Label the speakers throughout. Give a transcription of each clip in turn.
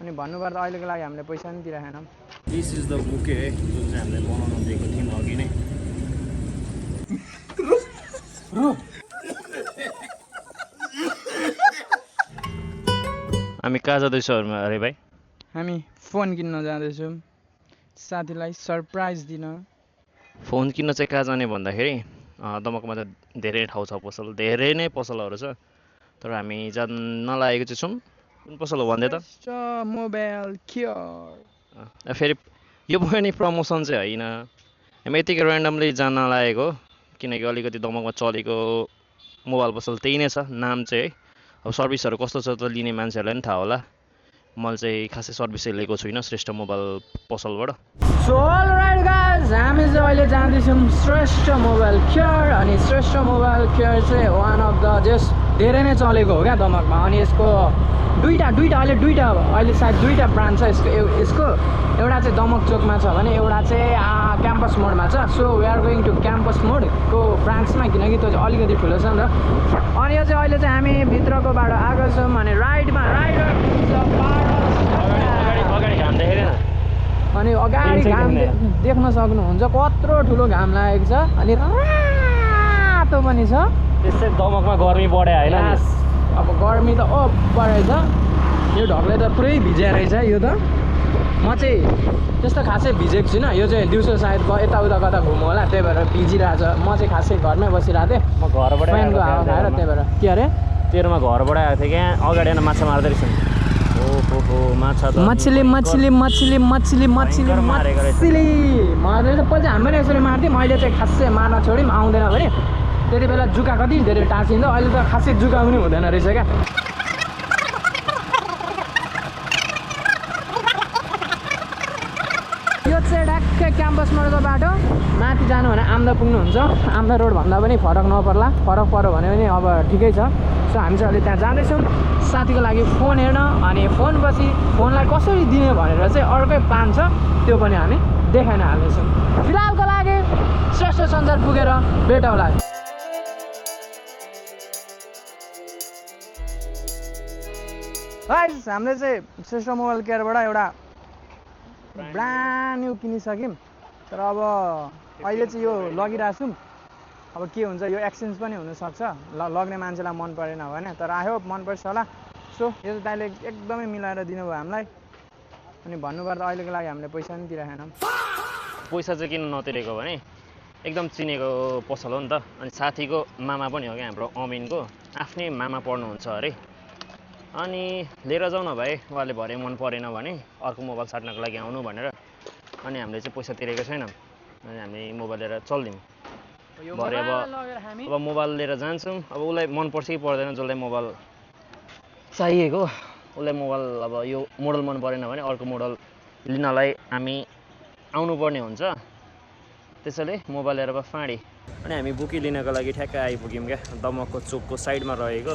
Speaker 1: अनि भन्नुपर्दा अहिलेको लागि हामीले पैसा पनि तिराखेनौँ।
Speaker 2: दिस इज द बुके है जुन चाहिँ हामीले बनाउन दिएको थियौँ अघि नै। हामी कहाँ जाँदैछौँ अरे भाइ?
Speaker 1: हामी फोन किन्न जाँदैछौँ साथीलाई सरप्राइज दिन।
Speaker 2: फोन किन्न चाहिँ कहाँ जाने भन्दाखेरि दमकमा त धेरै ठाउँ छ पसल, धेरै नै पसलहरू छ, तर हामी जान नलागेको चाहिँ छौँ। कुन पसल हो भन्दै त?
Speaker 1: Mobile cure.
Speaker 2: फेरि यो पनि प्रमोसन चाहिँ होइन, हामी यतिकै ऱ्यान्डमली जान लागेको हो, किनकि अलिकति दमकमा चलेको मोबाइल पसल त्यही नै छ नाम चाहिँ है। अब सर्भिसहरू कस्तो छ त लिने मान्छेहरूलाई पनि थाहा होला। मैले चाहिँ खासै सर्भिसै लिएको छुइनँ श्रेष्ठ मोबाइल पसलबाट।
Speaker 1: सो अलराइट गाइज, हामी चाहिँ अहिले जाँदैछौँ श्रेष्ठ मोबाइल केयर। अनि श्रेष्ठ मोबाइल केयर चाहिँ वान अफ द जस्ट धेरै नै चलेको हो क्या दमकमा। अनि यसको अहिले सायद दुईवटा ब्रान्च छ यसको। एउटा चाहिँ दमक चोकमा छ भने एउटा चाहिँ क्याम्पस मोडमा छ। So we are going to campus मोडको ब्रान्चमा, किनकि त्यो चाहिँ अलिकति ठुलो छ नि त। अनि यो चाहिँ अहिले चाहिँ हामी भित्रको बाटो आएको छौँ। अनि राइडमा
Speaker 2: अगाडि घाम देखेन?
Speaker 1: अनि अगाडि घाम देख्न सक्नुहुन्छ, कत्रो ठुलो घाम लागेको छ। अनि रातो पनि छ।
Speaker 2: त्यसै दमकमा गर्मी बढ्यो होइन?
Speaker 1: अब गर्मी त बढेछ। यो ढकले त पुरै भिजे रहेछ यो त। म चाहिँ त्यस्तो खासै भिजेको छुइनँ। यो चाहिँ दिउँसो सायद यताउता कता घुम्नु होला, त्यही भएर भिजिरहेछ। म चाहिँ खासै घरमै बसिरहेको थिएँ,
Speaker 2: म घरबाट
Speaker 1: फ्यानको हावा खाएर। त्यही भएर के अरे
Speaker 2: तेरोमा घरबाट आएको थिएँ क्या, अगाडि माछा मार्दै रहेछ। ओहो माछा त
Speaker 1: मछली मार्दै रहेछ। पछि हामी पनि यसरी मार्थ्यौँ, अहिले चाहिँ खासै मार्न छोड्यौँ, आउँदैन भने। त्यति बेला जुका कति धेरै टाँसिन्थ्यो, अहिले त खासै जुका पनि हुँदैन रहेछ क्या। यो चाहिँ ढ्याक्कै क्याम्पस मोडको बाटो। माथि जानु भने आम्दा पुग्नुहुन्छ। आम्दा रोड भन्दा पनि फरक नपर्ला, फरक पऱ्यो भने पनि अब ठिकै छ। सो हामी चाहिँ अहिले त्यहाँ जाँदैछौँ साथीको लागि फोन हेर्न। अनि फोनपछि फोनलाई कसरी दिने भनेर चाहिँ अर्कै प्लान छ, त्यो पनि हामी देखाइन हाल्नेछौँ। फिलहालको लागि श्रेष्ठ सञ्चार पुगेर भेटौँला। गाइस, हामीले चाहिँ श्रेष्ठ मोबाइल केयरबाट एउटा ब्रान्ड न्यू किनिसक्यौँ। तर अब अहिले चाहिँ यो लगिरहेको छौँ। अब के हुन्छ, यो एक्सचेन्ज पनि हुनसक्छ, लग्ने मान्छेलाई मन परेन भने। तर आई होप मन पर्छ होला। सो यो चाहिँ तैँले एकदमै मिलाएर दिनुभयो हामीलाई। अनि भन्नुपर्दा अहिलेको लागि हामीले पैसा पनि तिराखेनौँ।
Speaker 2: पैसा चाहिँ किन नतिरेको भने एकदम चिनेको पसल हो नि त। अनि साथीको मामा पनि हो क्या हाम्रो अमिनको, आफ्नै मामा पर्नुहुन्छ अरे। अनि लिएर जाउँ न भाइ, उहाँले भरे मन परेन भने अर्को मोबाइल साट्नको लागि आउनु भनेर। अनि हामीले चाहिँ पैसा तिरेको छैनौँ। अनि हामी मोबाइल लिएर चल्दियौँ। भरे अब मोबाइल लिएर जान्छौँ। अब उसलाई मन पर्छ कि पर्दैन, जसलाई मोबाइल चाहिएको उसलाई मोबाइल अब यो मोडल मन परेन भने अर्को मोडल लिनलाई हामी आउनुपर्ने हुन्छ। त्यसैले मोबाइल लिएर अब फाँडी। अनि हामी बुकी लिनको लागि ठ्याक्कै आइपुग्यौँ क्या, दमकको चोकको साइडमा रहेको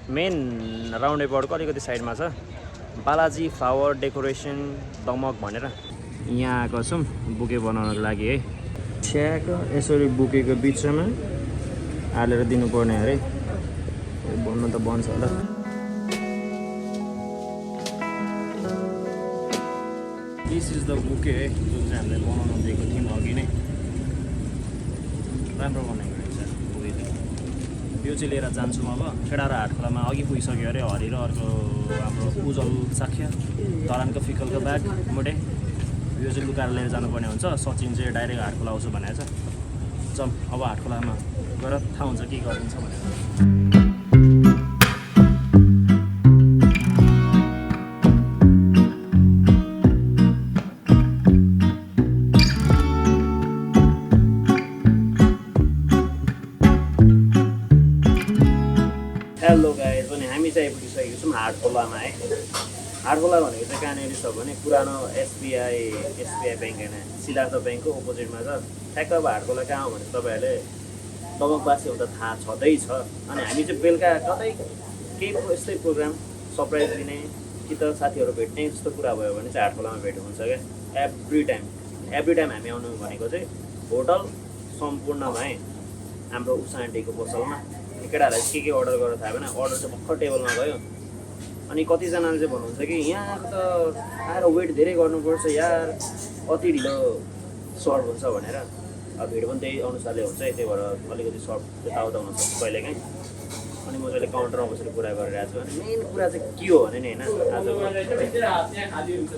Speaker 2: मेन राउन्डेबोर्डको अलिकति साइडमा छ बालाजी फ्लावर डेकोरेसन दमक भनेर। यहाँ आएको छौँ बुके बनाउनको लागि है। ठ्याक्क यसरी बुकेको बिचमा हालेर दिनुपर्ने अरे। बन्नु त बन्छ होला। दिस इज द बुके है जुन चाहिँ हामीले बनाउन दिएको थियौँ अघि नै। राम्रो बनाएको रहेछ बुके चाहिँ। यो चाहिँ लिएर जान्छौँ अब खेडा र हाटखोलामा। अघि पुगिसक्यो अरे हरि र अर्को हाम्रो उजल साख्या धरानको फिकलको ब्याग मुटे। यो चाहिँ लुकाएर लिएर जानुपर्ने हुन्छ। सचिन चाहिँ डाइरेक्ट हाटखोला आउँछु भनेको छ। जाउँ अब हाटखोलामा गएर थाहा हुन्छ के गरिन्छ भनेर। हेलो गाइज, अनि हामी चाहिँ आइपुगिसकेको छौँ हाटखोलामा है। हाटखोला भनेको चाहिँ कहाँनिर छ भने पुरानो एसबिआई ब्याङ्क होइन, सिद्धार्थ ब्याङ्कको अपोजिटमा छ। ठ्याक्क अब हाटखोला कहाँ हो भने तपाईँहरूले दमकवासी हुँदा थाहा छँदैछ। अनि हामी चाहिँ बेलुका कतै केही यस्तै प्रोग्राम सरप्राइज दिने कि त साथीहरू भेट्ने जस्तो कुरा भयो भने चाहिँ हाटखोलामा भेट हुन्छ क्या। एभ्री टाइम हामी आउनु भनेको चाहिँ होटल सम्पूर्णमा है, हाम्रो उषा आन्टीको पसलमा। केटाहरूलाई के अर्डर गरेर थाहा भएन, अर्डर चाहिँ भर्खर टेबलमा गयो। अनि कतिजनाले चाहिँ भन्नुहुन्छ कि यहाँ त आएर वेट धेरै गर्नुपर्छ यार, अति ढिलो सर्भ हुन्छ भनेर। अब भिड पनि त्यही अनुसारले हुन्छ है, त्यही भएर अलिकति सर्भ यताउता हुनसक्छ कहिलेकाहीँ। अनि म जहिले काउन्टरमा बसेर कुरा गरिरहेको छु। अनि मेन कुरा चाहिँ के हो भने नि होइन, आज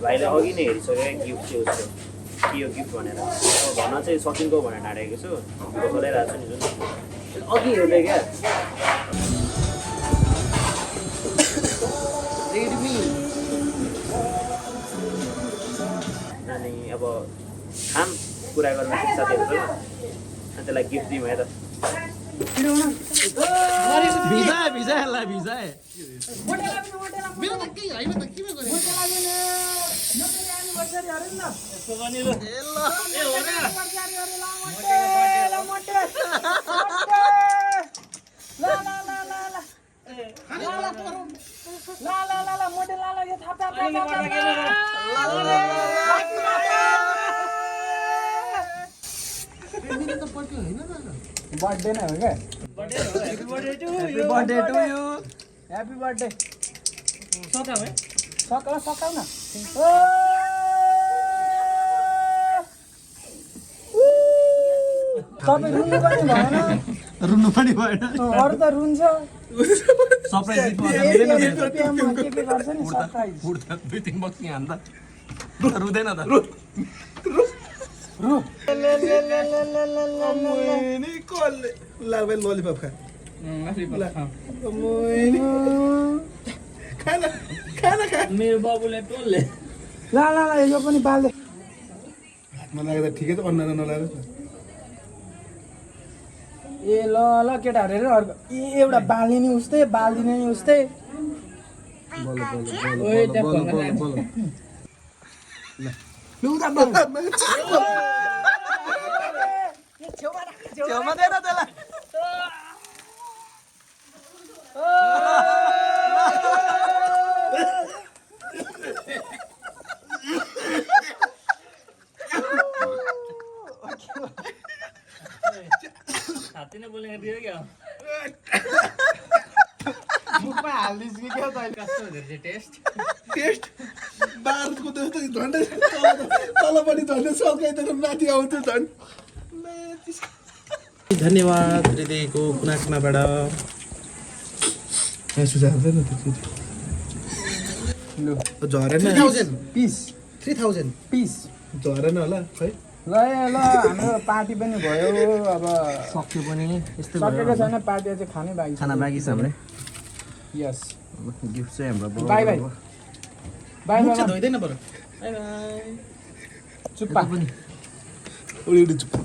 Speaker 2: भाइले अघि नै हेरिसक्यो गिफ्ट चाहिँ उसको के हो गिफ्ट भनेर। अब भन्न चाहिँ सकिनको भनेर ढाँटेको छु, चलाइरहेको छु नि जुन अघि हेर्दै क्या। अनि अब खाम कुरा गर्न साथीहरू छ, अनि त्यसलाई गिफ्ट दिउँ है त।
Speaker 1: बर्थडे नै हो क्या। Happy birthday to you. Happy birthday. सकाउ है, सकाउ न। तपाईँ रुनु पनि भएन, अरू त रुन्छ। सरप्राइज के गर्छ नि सरप्राइज।
Speaker 3: रुँदैन त ललिपप
Speaker 1: मेरो बाबुले टोलले ला यो पनि बाल्दै
Speaker 3: नलाग्दा ठिकै त, अन्ना नलाग्छ।
Speaker 1: ए ल केटाहरू हेरेर अर्को एउटा बाल्ने नि उस्तै, बाल्दिने नि उस्तै। छेउमा दे न त्यसलाई। हात्ती नै बोलेको दियो क्या मुखमा हालिदिस् कि क्या तैँले। कस्तो हुँदो रहेछ टेस्ट
Speaker 3: बारुदको जस्तो झन्डै तलपट्टि झन्डै सकाइदिएर माथि आउँथ्यो झन्। धन्यवाद हृदयको कुना कुनाबाट। झरेन
Speaker 1: पिस
Speaker 3: 3000
Speaker 1: पिस
Speaker 3: झरेन होला खै।
Speaker 1: ल हाम्रो पार्टी पनि भयो, अब
Speaker 2: सक्यो पनि यस्तै
Speaker 1: सकेको छैन पार्टी, चाहिँ खानै बाँकी छ।
Speaker 2: खाना बाँकी छ हाम्रो।
Speaker 1: यस
Speaker 2: गिफ्ट चाहिँ हाम्रो
Speaker 1: बाई बाई बाई
Speaker 3: मुख
Speaker 1: बाई
Speaker 3: चाहिँ धोइदैन बरु।
Speaker 1: चुप्पा
Speaker 3: उडी चुप्पा।